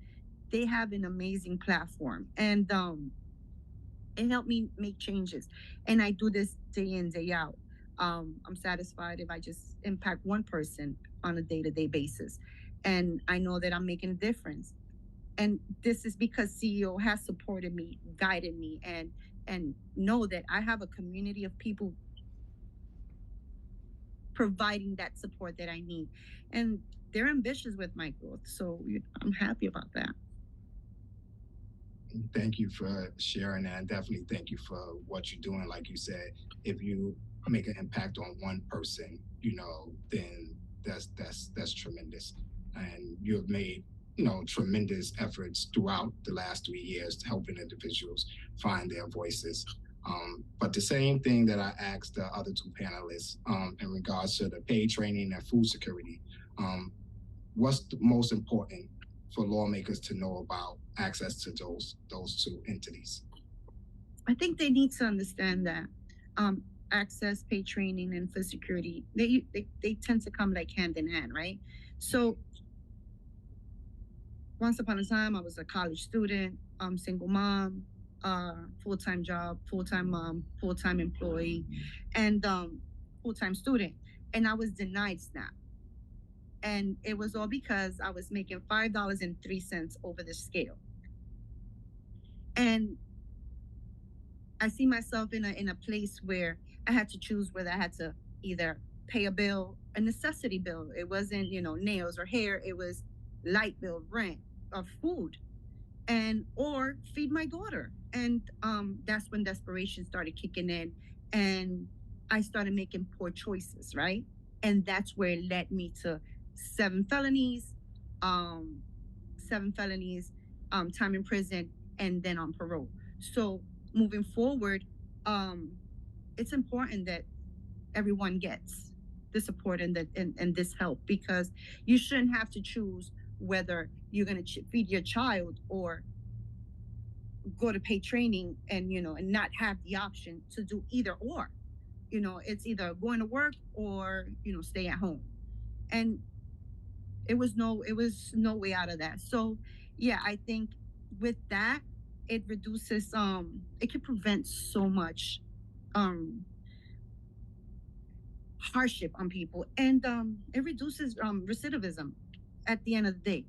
they have an amazing platform, and it helped me make changes. And I do this day in, day out. I'm satisfied if I just impact one person on a day-to-day basis. And I know that I'm making a difference. And this is because CEO has supported me, guided me, and know that I have a community of people providing that support that I need. And they're ambitious with my growth. So I'm happy about that. Thank you for sharing that. And definitely thank you for what you're doing. Like you said, if you make an impact on one person, then that's tremendous. And you have made, tremendous efforts throughout the last 3 years to helping individuals find their voices. But the same thing that I asked the other two panelists in regards to the paid training and food security, what's the most important for lawmakers to know about access to those two entities? I think they need to understand that access, pay training, and food security, they tend to come like hand in hand, right? So once upon a time, I was a college student, single mom, full-time job, full-time mom, full-time employee, and full-time student. And I was denied SNAP. And it was all because I was making $5.03 over the scale. And I see myself in a place where I had to choose whether I had to either pay a bill, a necessity bill. It wasn't, nails or hair. It was light bill, rent, or food, and or feed my daughter. And that's when desperation started kicking in, and I started making poor choices, right? And that's where it led me to 7 felonies, um, 7 felonies, time in prison, and then on parole. So moving forward, um, it's important that everyone gets the support and this help, because you shouldn't have to choose whether you're going to feed your child or go to pay training, and not have the option to do either or. It's either going to work or stay at home. And it was no way out of that. So yeah, I think with that, it reduces, it can prevent so much um hardship on people, and it reduces recidivism at the end of the day.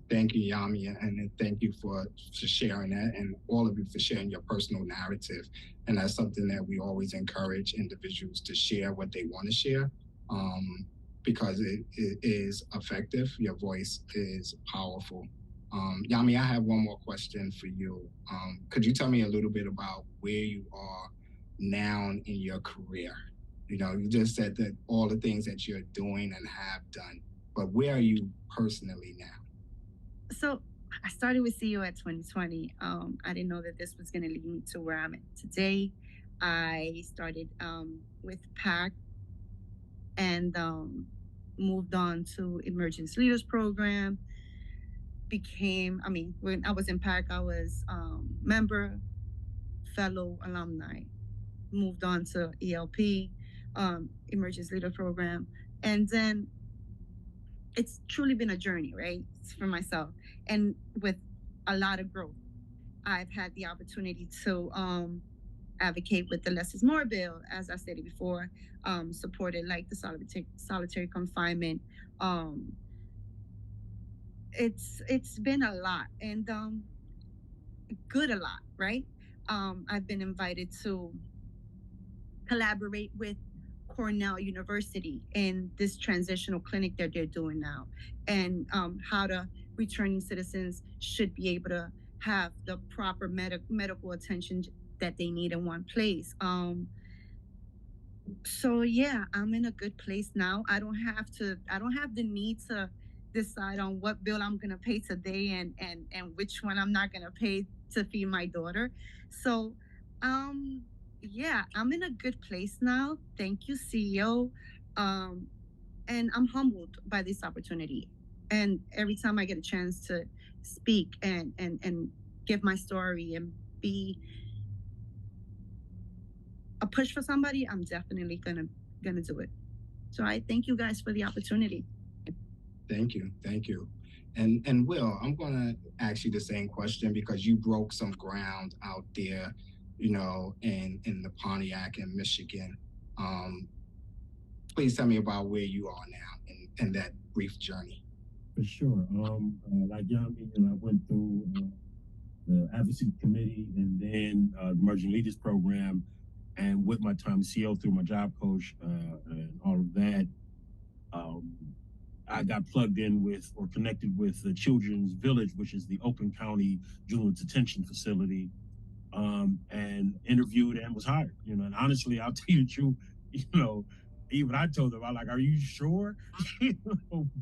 Thank you, Yami, and thank you for sharing that, and all of you for sharing your personal narrative. And that's something that we always encourage individuals to share what they want to share, because it is effective. Your voice is powerful. Yami, I have one more question for you. Could you tell me a little bit about where you are now in your career? You just said that all the things that you're doing and have done, but where are you personally now? So I started with CEO at 2020. I didn't know that this was going to lead me to where I'm at today. I started with PAC and moved on to Emergence Leaders Program. When I was in PAC, I was member, fellow, alumni. Moved on to ELP, Emergence Leader Program. And then it's truly been a journey, right, for myself, and with a lot of growth. I've had the opportunity to advocate with the Less is More bill, as I stated before, supported like the solitary confinement. It's been a lot, and good a lot, right? I've been invited to collaborate with Cornell University in this transitional clinic that they're doing now, and how the returning citizens should be able to have the proper medical attention that they need in one place. So yeah, I'm in a good place now. I don't have the need to decide on what bill I'm gonna pay today, and which one I'm not gonna pay to feed my daughter. So yeah, I'm in a good place now. Thank you, CEO. And I'm humbled by this opportunity. And every time I get a chance to speak and give my story and be a push for somebody, I'm definitely gonna do it. So I thank you guys for the opportunity. Thank you. And Will, I'm gonna ask you the same question, because you broke some ground out there, in the Pontiac in Michigan. Please tell me about where you are now in that brief journey. For sure. Like Yami, I went through the Advocacy Committee and then the Emerging Leaders Program, and with my time as CEO through my job coach and all of that, I got plugged in with or connected with the Children's Village, which is the Oakland County Juvenile Detention Facility, and interviewed and was hired. And honestly, I'll tell you the truth, even I told them, I'm like, are you sure?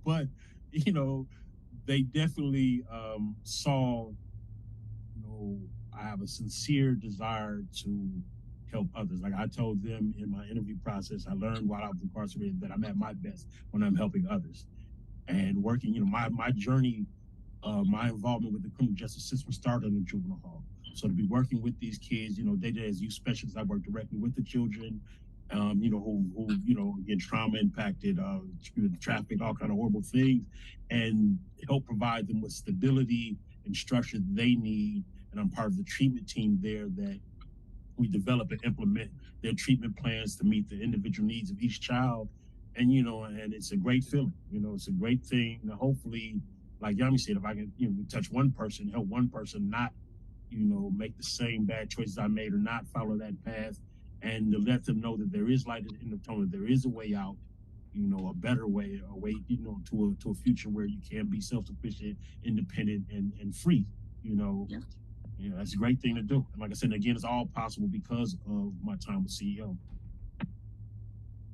But, they definitely saw, I have a sincere desire to help others. Like I told them in my interview process, I learned while I was incarcerated that I'm at my best when I'm helping others. And working, my journey my involvement with the criminal justice system started in the juvenile hall. So to be working with these kids, day-to-day as youth specialists, I work directly with the children, who get trauma impacted, traffic, all kind of horrible things, and help provide them with stability and structure they need. And I'm part of the treatment team there that we develop and implement their treatment plans to meet the individual needs of each child. And, and it's a great feeling, it's a great thing. Hopefully, like Yami said, if I can, touch one person, help one person not, make the same bad choices I made or not follow that path, and to let them know that there is light in the tunnel, there is a way out, a better way, to a future where you can be self-sufficient, independent, and free, Yeah. That's a great thing to do. And like I said, again, it's all possible because of my time with CEO.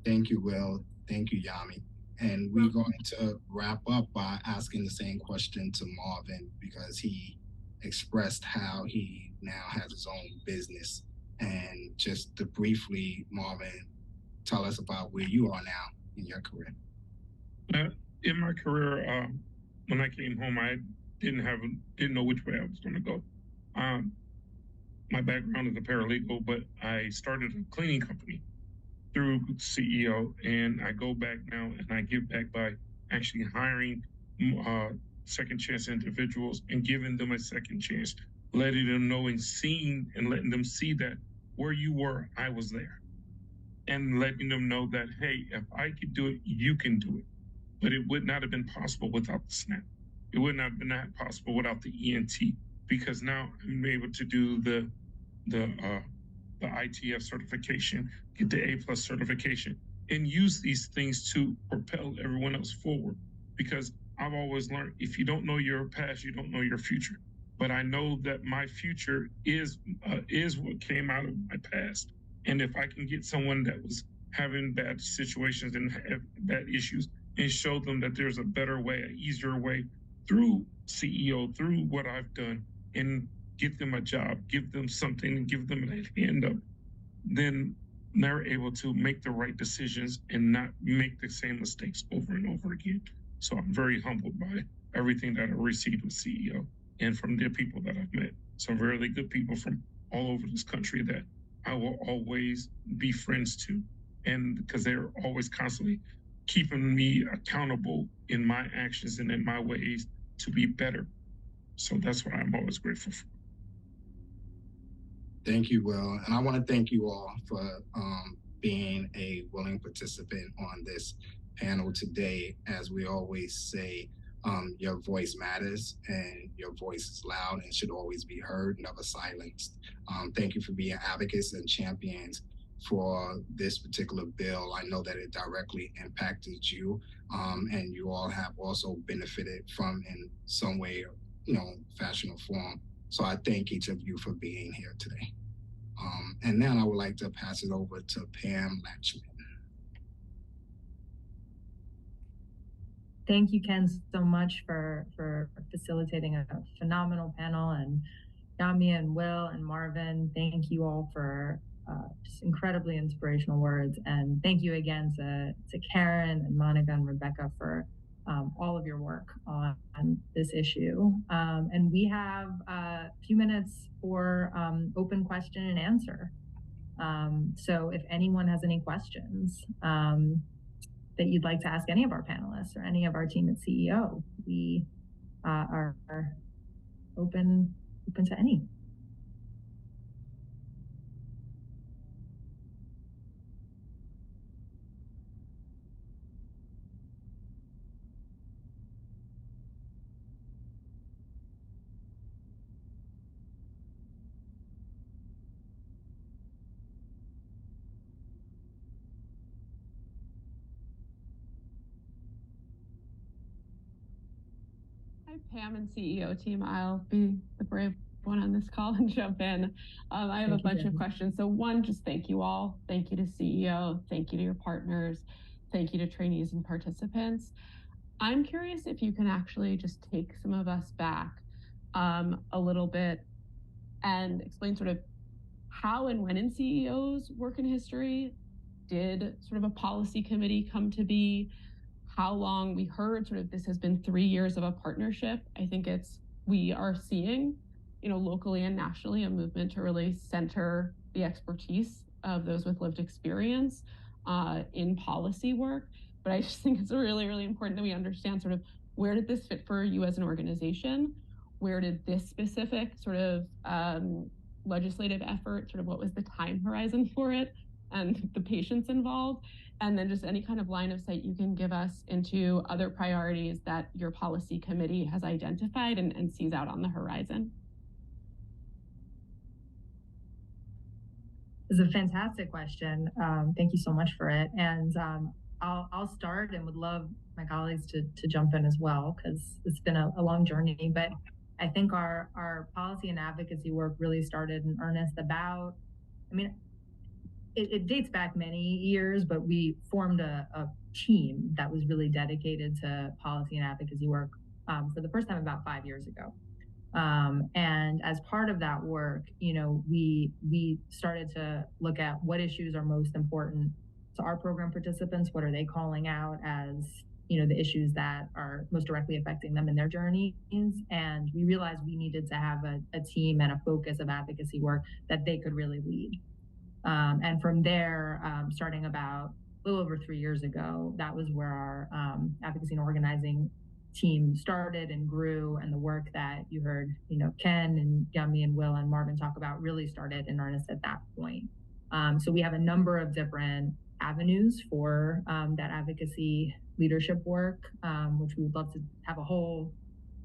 Thank you, Will. Thank you, Yami. And we're going to wrap up by asking the same question to Marvin, because he expressed how he now has his own business. And just to briefly, Marvin, tell us about where you are now in your career. In my career, when I came home, I didn't know which way I was going to go. My background is a paralegal, but I started a cleaning company through CEO, and I go back now and I give back by actually hiring second chance individuals and giving them a second chance, letting them know and seeing and letting them see that where you were, I was there, and letting them know that, hey, if I could do it, you can do it. But it would not have been possible without the SNAP. It would not have been that possible without the E&T, because now I'm able to do the ITF certification, get the A+ certification, and use these things to propel everyone else forward. Because I've always learned, if you don't know your past, you don't know your future. But I know that my future is what came out of my past. And if I can get someone that was having bad situations and have bad issues and show them that there's a better way, an easier way through CEO, through what I've done, and get them a job, give them something, and give them a hand up, then they're able to make the right decisions and not make the same mistakes over and over again. So I'm very humbled by everything that I received with CEO and from the people that I've met. Some really good people from all over this country that I will always be friends to. And because they're always constantly keeping me accountable in my actions and in my ways to be better. So that's what I'm always grateful for. Thank you, Will. And I want to thank you all for being a willing participant on this panel today. As we always say, your voice matters and your voice is loud and should always be heard, never silenced. Thank you for being advocates and champions for this particular bill. I know that it directly impacted you, and you all have also benefited from in some way, fashion or form. So I thank each of you for being here today. And now I would like to pass it over to Pam Latchman. Thank you, Ken, so much for facilitating a phenomenal panel, and Yami and Will and Marvin, thank you all for just incredibly inspirational words. And thank you again to Karen and Monica and Rebecca for all of your work on this issue. And we have a few minutes for open question and answer. So if anyone has any questions that you'd like to ask any of our panelists or any of our team at CEO, we are open to any. Hi, Pam and CEO team. I'll be the brave one on this call and jump in. I have a bunch of questions. So one, just thank you all. Thank you to CEO. Thank you to your partners. Thank you to trainees and participants. I'm curious if you can actually just take some of us back a little bit and explain sort of how and when in CEO's work in history did sort of a policy committee come to be? how long we heard sort of this has been 3 years of a partnership. I think we are seeing, locally and nationally, a movement to really center the expertise of those with lived experience in policy work. But I just think it's really, really important that we understand sort of where did this fit for you as an organization? Where did this specific sort of legislative effort, sort of what was the time horizon for it and the patience involved? And then just any kind of line of sight you can give us into other priorities that your policy committee has identified and sees out on the horizon. It's a fantastic question. Thank you so much for it. And I'll start and would love my colleagues to jump in as well, because it's been a long journey. But I think our policy and advocacy work really started in earnest about, it dates back many years, but we formed a team that was really dedicated to policy and advocacy work for the first time about 5 years ago. And as part of that work, we started to look at what issues are most important to our program participants. What are they calling out as, the issues that are most directly affecting them in their journeys? And we realized we needed to have a team and a focus of advocacy work that they could really lead. And from there, starting about a little over 3 years ago, that was where our advocacy and organizing team started and grew, and the work that you heard, Ken and Yummy and Will and Marvin talk about really started in earnest at that point. So we have a number of different avenues for that advocacy leadership work, which we would love to have a whole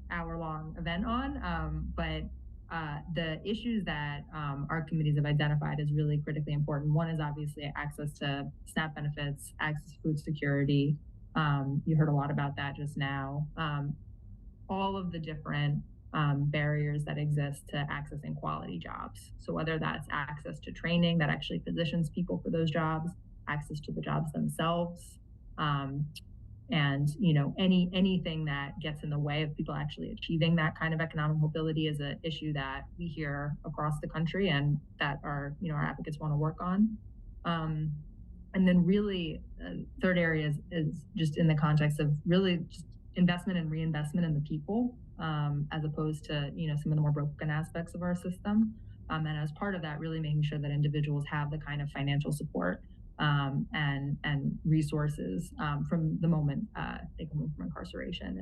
hour-long event on. But the issues that our committees have identified as really critically important. One is obviously access to SNAP benefits, access to food security. You heard a lot about that just now. All of the different barriers that exist to accessing quality jobs. So whether that's access to training that actually positions people for those jobs, access to the jobs themselves, and anything that gets in the way of people actually achieving that kind of economic mobility is an issue that we hear across the country and that our advocates want to work on. And then really, third area is just in the context of really just investment and reinvestment in the people, as opposed to some of the more broken aspects of our system. And as part of that, really making sure that individuals have the kind of financial support and resources from the moment they come home from incarceration.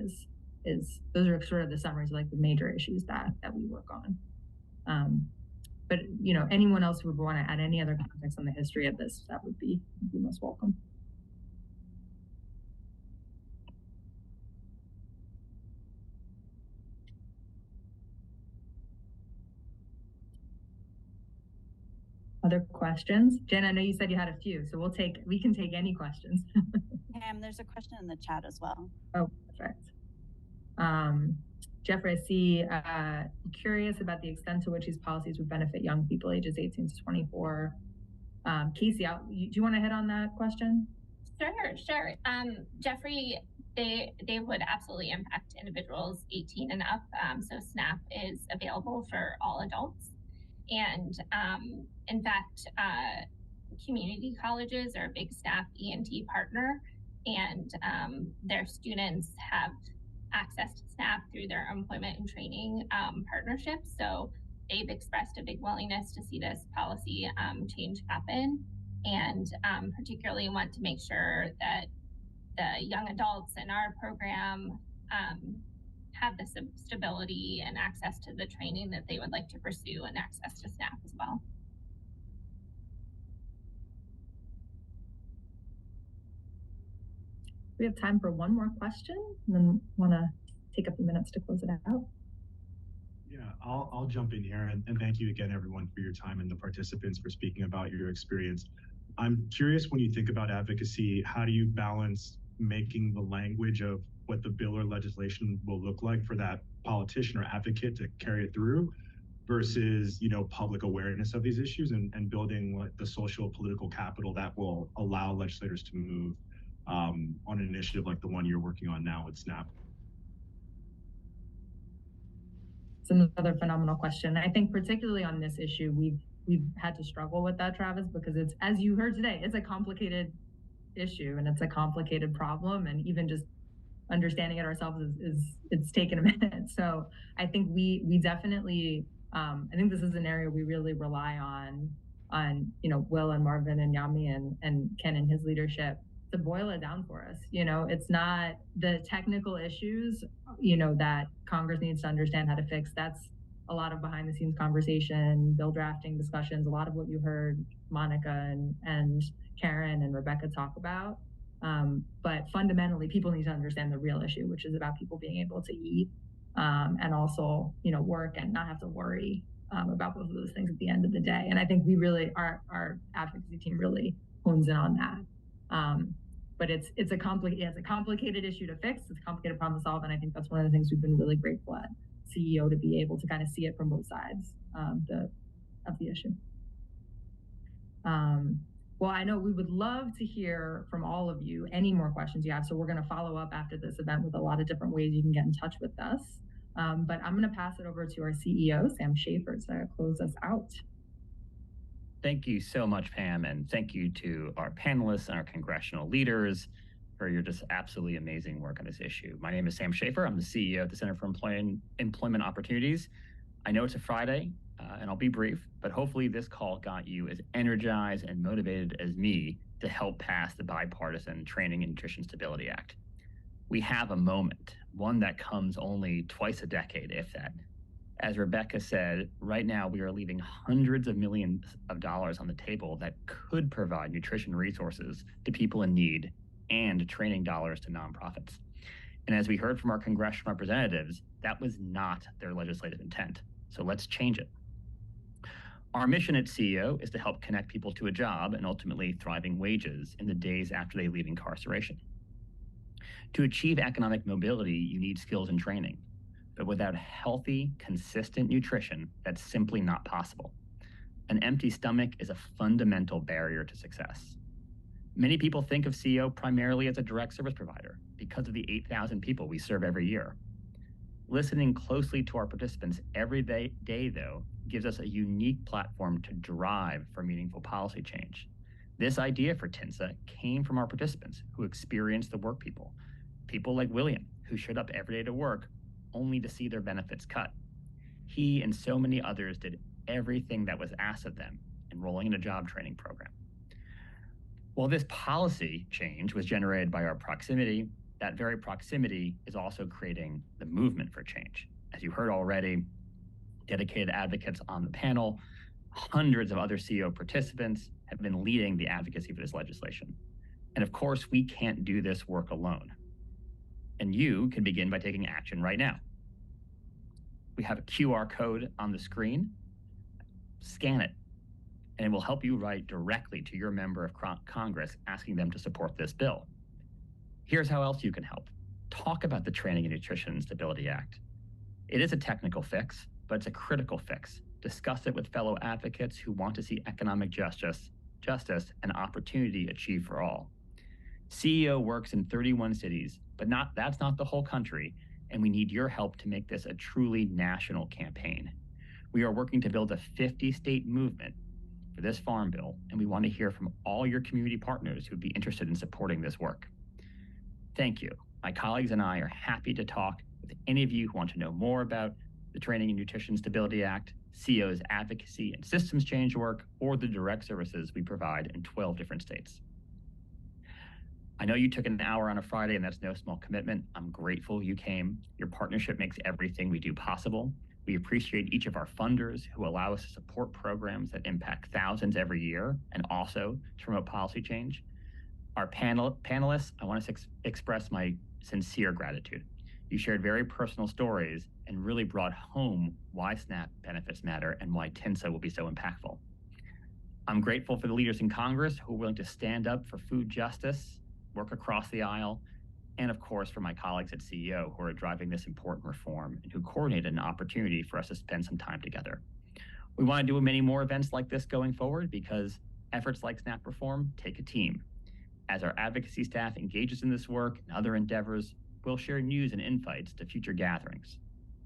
Is those are sort of the summaries of like the major issues that we work on. But anyone else who would want to add any other context on the history of this, that would be most welcome. Other questions? Jen, I know you said you had a few, so we can take any questions. Pam, there's a question in the chat as well. Oh, perfect. Jeffrey, I see, curious about the extent to which these policies would benefit young people ages 18 to 24. Casey, do you want to hit on that question? Sure. Jeffrey, they would absolutely impact individuals 18 and up. So SNAP is available for all adults. And in fact, community colleges are a big SNAP E&T partner, and their students have access to SNAP through their employment and training partnerships. So they've expressed a big willingness to see this policy change happen, and particularly want to make sure that the young adults in our program have the stability and access to the training that they would like to pursue, and access to SNAP as well. We have time for one more question, and then want to take a few minutes to close it out. Yeah, I'll jump in here, and thank you again, everyone, for your time, and the participants for speaking about your experience. I'm curious, when you think about advocacy, how do you balance making the language of what the bill or legislation will look like for that politician or advocate to carry it through versus, public awareness of these issues and building the social political capital that will allow legislators to move on an initiative like the one you're working on now with SNAP? It's another phenomenal question. I think particularly on this issue, we've had to struggle with that, Travis, because it's, as you heard today, it's a complicated issue and it's a complicated problem, and even just understanding it ourselves is it's taken a minute. So I think we definitely I think this is an area we really rely on Will and Marvin and Yami and Ken and his leadership to boil it down for us. It's not the technical issues that Congress needs to understand how to fix. That's a lot of behind the scenes conversation, bill drafting discussions, a lot of what you heard Monica and Karen and Rebecca talk about. But fundamentally, people need to understand the real issue, which is about people being able to eat and also, work and not have to worry about both of those things at the end of the day. And I think we really, our advocacy team really hones in on that. But it's a complicated issue to fix. It's a complicated problem to solve. And I think that's one of the things we've been really grateful at CEO to be able to kind of see it from both sides of the issue. Well, I know we would love to hear from all of you any more questions you have. So we're going to follow up after this event with a lot of different ways you can get in touch with us. But I'm going to pass it over to our CEO, Sam Schaefer, to close us out. Thank you so much, Pam, and thank you to our panelists and our congressional leaders for your just absolutely amazing work on this issue. My name is Sam Schaefer. I'm the CEO at the Center for Employment Opportunities. I know it's a Friday, and I'll be brief, but hopefully this call got you as energized and motivated as me to help pass the bipartisan Training and Nutrition Stability Act. We have a moment, one that comes only twice a decade, if that. As Rebecca said, right now we are leaving hundreds of millions of dollars on the table that could provide nutrition resources to people in need and training dollars to nonprofits. And as we heard from our congressional representatives, that was not their legislative intent. So let's change it. Our mission at CEO is to help connect people to a job and ultimately thriving wages in the days after they leave incarceration. To achieve economic mobility, you need skills and training. But without healthy, consistent nutrition, that's simply not possible. An empty stomach is a fundamental barrier to success. Many people think of CEO primarily as a direct service provider because of the 8,000 people we serve every year. Listening closely to our participants every day, though, gives us a unique platform to drive for meaningful policy change. This idea for TINSA came from our participants who experienced the work people like William, who showed up every day to work only to see their benefits cut. He and so many others did everything that was asked of them, enrolling in a job training program. While this policy change was generated by our proximity, that very proximity is also creating the movement for change. As you heard already, dedicated advocates on the panel, hundreds of other CEO participants have been leading the advocacy for this legislation. And of course, we can't do this work alone. And you can begin by taking action right now. We have a QR code on the screen. Scan it, and it will help you write directly to your member of Congress asking them to support this bill. Here's how else you can help. Talk about the Training and Nutrition Stability Act. It is a technical fix, but it's a critical fix. Discuss it with fellow advocates who want to see economic justice and opportunity achieved for all. CEO works in 31 cities, but that's not the whole country, and we need your help to make this a truly national campaign. We are working to build a 50-state movement for this farm bill, and we want to hear from all your community partners who would be interested in supporting this work. Thank you. My colleagues and I are happy to talk with any of you who want to know more about the Training and Nutrition Stability Act, CEO's advocacy and systems change work, or the direct services we provide in 12 different states. I know you took an hour on a Friday, and that's no small commitment. I'm grateful you came. Your partnership makes everything we do possible. We appreciate each of our funders who allow us to support programs that impact thousands every year and also to promote policy change. Our panelists, I want to express my sincere gratitude. You shared very personal stories and really brought home why SNAP benefits matter and why TINSA will be so impactful. I'm grateful for the leaders in Congress who are willing to stand up for food justice, work across the aisle, and of course for my colleagues at CEO who are driving this important reform and who coordinated an opportunity for us to spend some time together. We want to do many more events like this going forward because efforts like SNAP reform take a team. As our advocacy staff engages in this work and other endeavors, we'll share news and insights to future gatherings.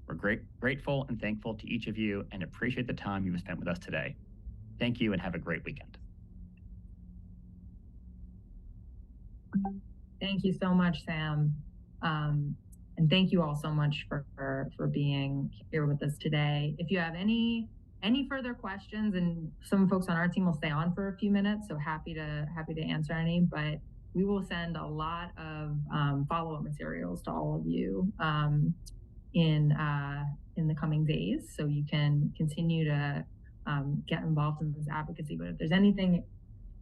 We're grateful and thankful to each of you and appreciate the time you've spent with us today. Thank you and have a great weekend. Thank you so much, Sam. And thank you all so much for being here with us today. If you have any further questions, and some folks on our team will stay on for a few minutes, so happy to answer any, but we will send a lot of follow-up materials to all of you in the coming days, so you can continue to get involved in this advocacy. But if there's anything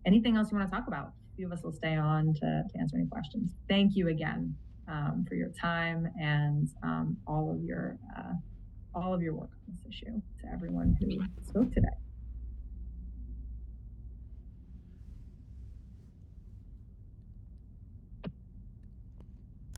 else you want to talk about, a few of us will stay on to answer any questions. Thank you again for your time and all of your work on this issue, to everyone who spoke today.